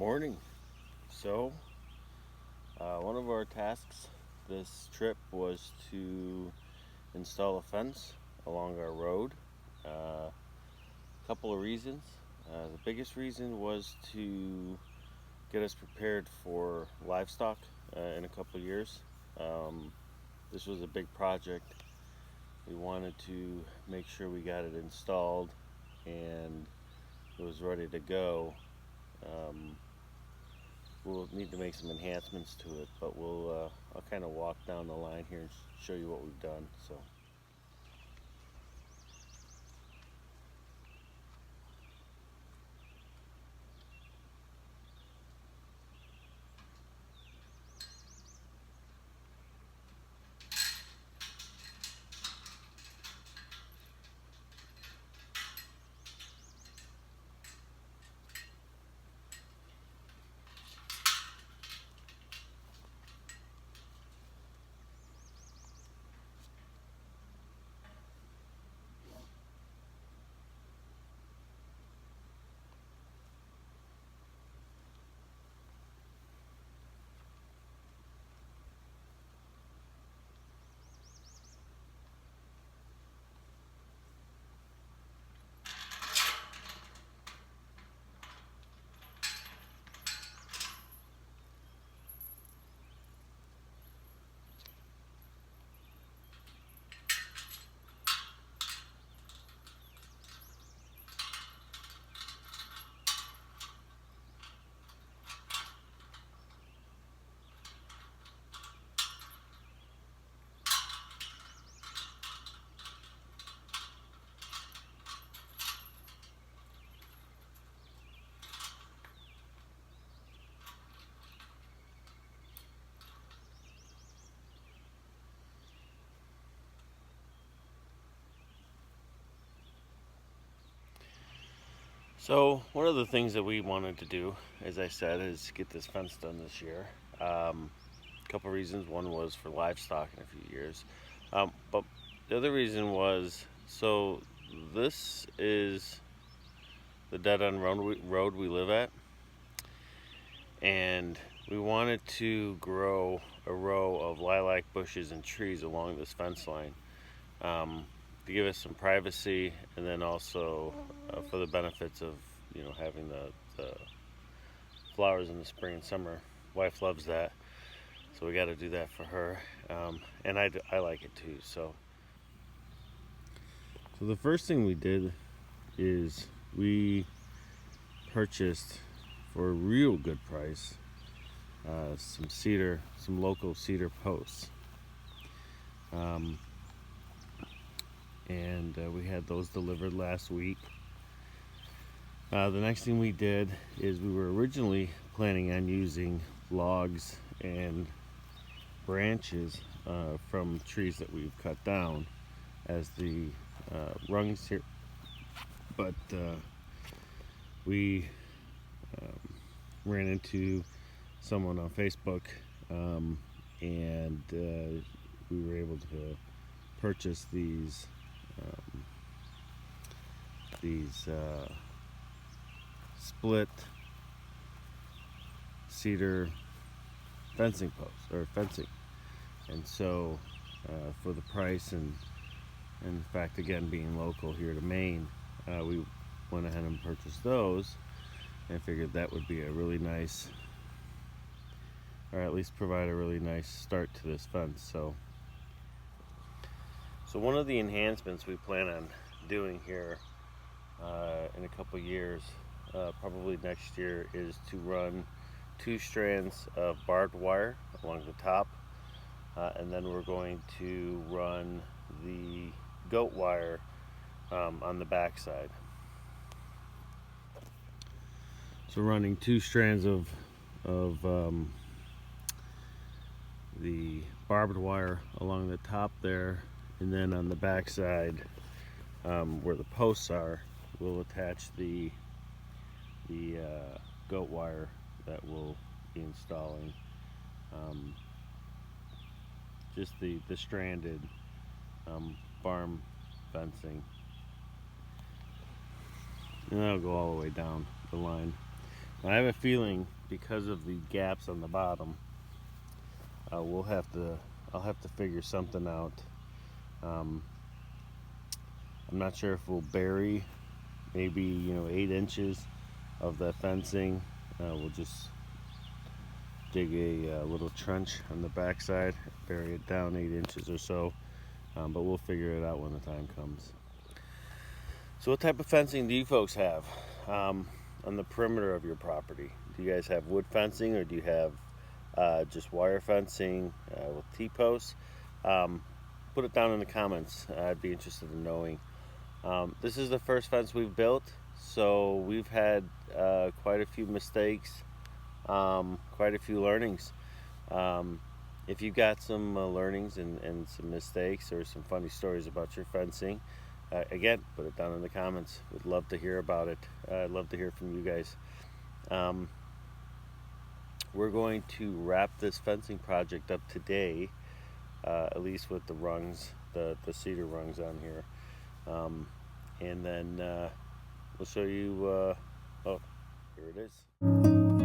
Morning. So, one of our tasks this trip was to install a fence along our road. A couple of reasons. The biggest reason was to get us prepared for livestock in a couple of years. Um, this was a big project. We wanted to make sure we got it installed and it was ready to go. Um, we'll need to make some enhancements to it, but I'll kind of walk down the line here and show you what we've done. So one of the things that we wanted to do, as I said, is get this fence done this year. A couple reasons. One was for livestock in a few years, but the other reason was so this is the dead end road we live at, and we wanted to grow a row of lilac bushes and trees along this fence line to give us some privacy, and then also for the benefits of having the flowers in the spring and summer. Wife loves that, so we got to do that for her, and I like it too. So the first thing we did is we purchased for a real good price some local cedar posts, and we had those delivered last week. The next thing we did is we were originally planning on using logs and branches from trees that we've cut down as the rungs here, but we ran into someone on Facebook, and we were able to purchase these split cedar fencing posts or fencing, and so for the price and the fact, again, being local here to Maine, we went ahead and purchased those and figured that would be a really nice, or at least provide a really nice start to this fence. So one of the enhancements we plan on doing here in a couple years, probably next year, is to run 2 strands of barbed wire along the top, and then we're going to run the goat wire on the back side. So running 2 strands of the barbed wire along the top there, and then on the back side where the posts are, we'll attach the goat wire that we'll be installing. Just the stranded farm fencing, and that'll go all the way down the line. I have a feeling because of the gaps on the bottom, I'll have to figure something out. I'm not sure if we'll bury maybe 8 inches of that fencing. We'll just dig a little trench on the backside, bury it down 8 inches or so, but we'll figure it out when the time comes. So what type of fencing do you folks have on the perimeter of your property? Do you guys have wood fencing, or do you have just wire fencing with T-posts? Put it down in the comments. I'd be interested in knowing. This is the first fence we've built, so we've had quite a few mistakes, quite a few learnings. If you've got some learnings and some mistakes or some funny stories about your fencing, again, put it down in the comments. We'd love to hear about it. I'd love to hear from you guys. We're going to wrap this fencing project up today, at least with the rungs, the cedar rungs on here. And then we'll show you, oh, here it is.